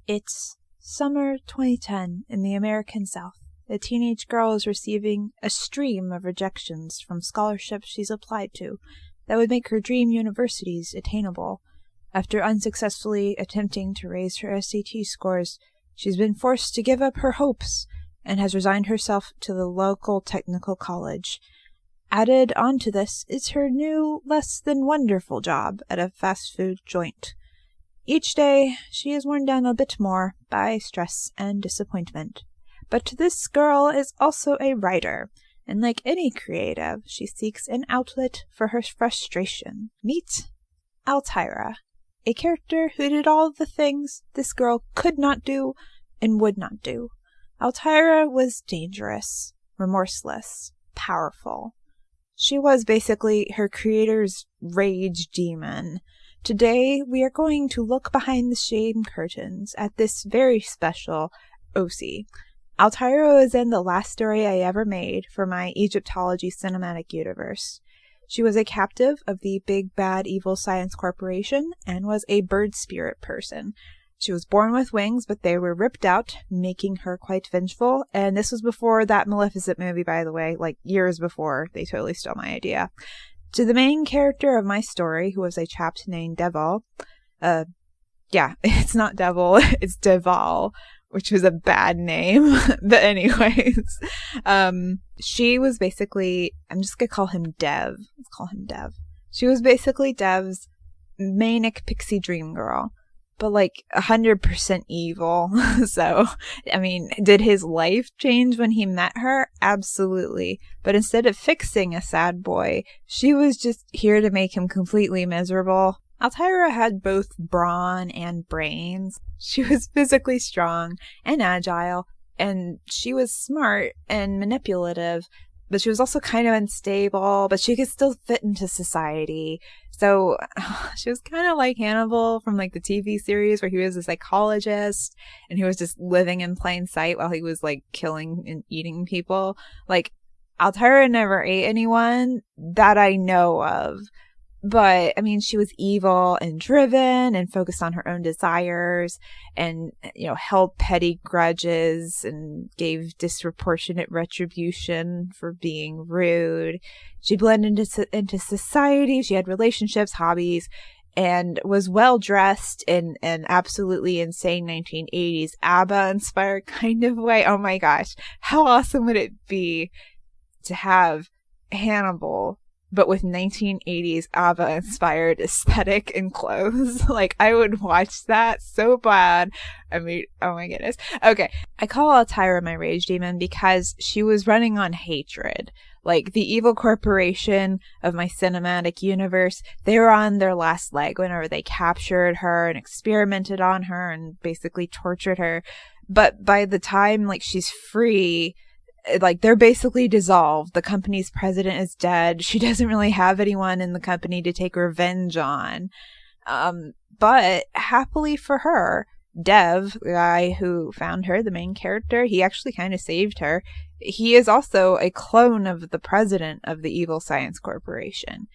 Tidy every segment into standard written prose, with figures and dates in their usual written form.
It's summer 2010 in the American South. A teenage girl is receiving a stream of rejections from scholarships she's applied to that would make her dream universities attainable. After unsuccessfully attempting to raise her SAT scores, she's been forced to give up her hopes and has resigned herself to the local technical college. Added onto this is her new, less than wonderful job at a fast food joint. Each day, she is worn down a bit more by stress and disappointment. But this girl is also a writer, and like any creative, she seeks an outlet for her frustration. Meet Altaira, a character who did all the things this girl could not do and would not do. Altaira was dangerous, remorseless, powerful. She was basically her creator's rage demon. Today, we are going to look behind the shame curtains at this very special OC. Altaira was in the last story I ever made for my Egyptology cinematic universe. She was a captive of the Big Bad Evil Science Corporation and was a bird spirit person. She was born with wings, but they were ripped out, making her quite vengeful. And this was before that Maleficent movie, by the way, like years before. They totally stole my idea. To the main character of my story, who was a chap named Devil, it's not Devil, it's Deval, which was a bad name. But anyways, she was basically, I'm just going to call him Dev. Let's call him Dev. She was basically Dev's manic pixie dream girl, but like 100% evil. So, I mean, did his life change when he met her? Absolutely. But instead of fixing a sad boy, she was just here to make him completely miserable. Altaira had both brawn and brains. She was physically strong and agile, and she was smart and manipulative, but she was also kind of unstable, but she could still fit into society. So she was kind of like Hannibal from like the TV series, where he was a psychologist and he was just living in plain sight while he was like killing and eating people. Like, Altaira never ate anyone that I know of. But, I mean, she was evil and driven and focused on her own desires and, held petty grudges and gave disproportionate retribution for being rude. She blended into society. She had relationships, hobbies, and was well-dressed in an absolutely insane 1980s ABBA-inspired kind of way. Oh my gosh, how awesome would it be to have Hannibal, but with 1980s ABBA-inspired aesthetic and clothes? Like, I would watch that so bad. I mean, oh my goodness. Okay, I call Altaira my rage demon because she was running on hatred. Like, the evil corporation of my cinematic universe, they were on their last leg whenever they captured her and experimented on her and basically tortured her. But by the time, like, she's free, like, they're basically dissolved. The company's president is dead. She doesn't really have anyone in the company to take revenge on. But happily for her, Dev, the guy who found her, the main character, he actually kind of saved her. He is also a clone of the president of the Evil Science Corporation.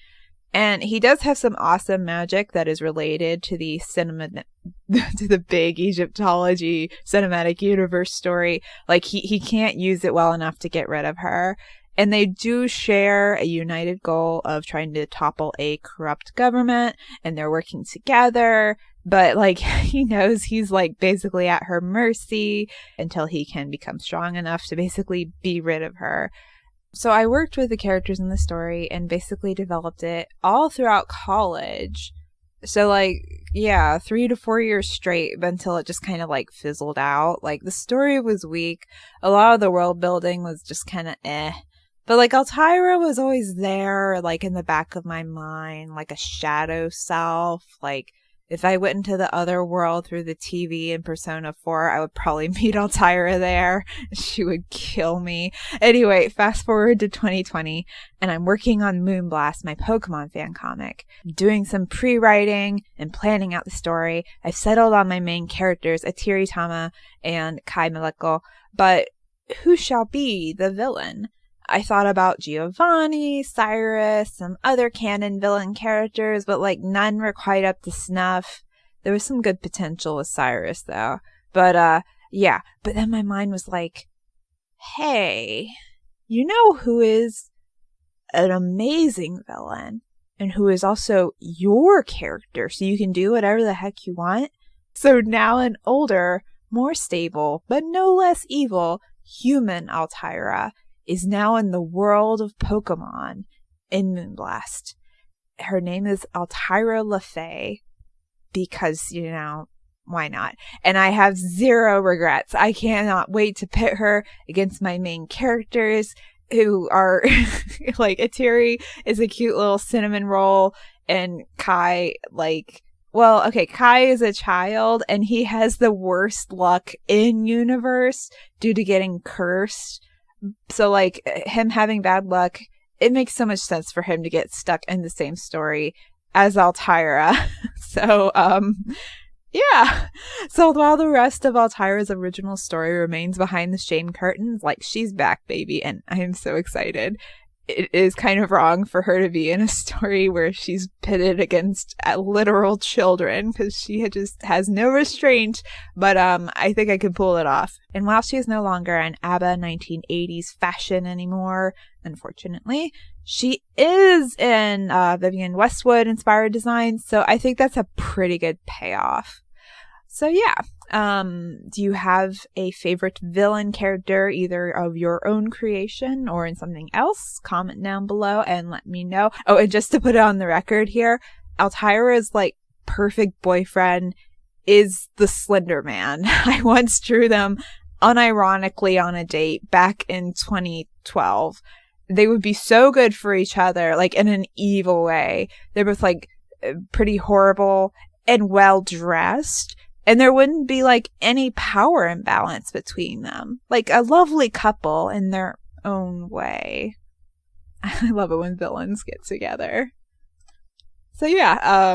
And he does have some awesome magic that is related to the to the big Egyptology cinematic universe story. Like, he can't use it well enough to get rid of her. And they do share a united goal of trying to topple a corrupt government, and they're working together. But, like, he knows he's, like, basically at her mercy until he can become strong enough to basically be rid of her. So I worked with the characters in the story and basically developed it all throughout college. So, like, yeah, 3 to 4 years straight until it just kind of, like, fizzled out. Like, the story was weak. A lot of the world building was just kind of But, like, Altaira was always there, like, in the back of my mind, like a shadow self. Like, if I went into the other world through the TV in Persona 4, I would probably meet Altaira there. She would kill me. Anyway, fast forward to 2020, and I'm working on MOONBLAST, my Pokemon fan comic. Doing some pre-writing and planning out the story. I've settled on my main characters, Atiritama and Kai Maleko, but who shall be the villain? I thought about Giovanni, Cyrus, some other canon villain characters, but like none were quite up to snuff. There was some good potential with Cyrus though. But yeah, but then my mind was like, hey, you know who is an amazing villain and who is also your character, so you can do whatever the heck you want? So now an older, more stable, but no less evil human Altaira is now in the world of Pokemon in MOONBLAST. Her name is Altaira LaFay because, you know, why not? And I have zero regrets. I cannot wait to pit her against my main characters who are like, Atiri is a cute little cinnamon roll, and Kai, like, well, okay, Kai is a child and he has the worst luck in universe due to getting cursed. So like, him having bad luck, it makes so much sense for him to get stuck in the same story as Altaira. So, yeah. So while the rest of Altaira's original story remains behind the shame curtains, like, she's back, baby, and I am so excited. It is kind of wrong for her to be in a story where she's pitted against literal children, because she just has no restraint, but I think I could pull it off. And while she is no longer an ABBA 1980s fashion anymore, unfortunately, she is in Vivienne Westwood inspired designs, so I think that's a pretty good payoff. So yeah, do you have a favorite villain character, either of your own creation or in something else? Comment down below and let me know. Oh, and just to put it on the record here, Altaira's like perfect boyfriend is the Slender Man. I once drew them unironically on a date back in 2012. They would be so good for each other, like in an evil way. They're both like pretty horrible and well dressed. And there wouldn't be like any power imbalance between them. Like a lovely couple in their own way. I love it when villains get together. So yeah,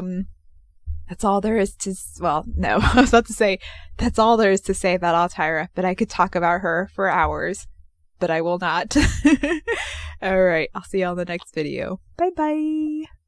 that's all there is to, well, no, I was about to say that's all there is to say about Altaira, but I could talk about her for hours, but I will not. All right, I'll see you on the next video. Bye bye.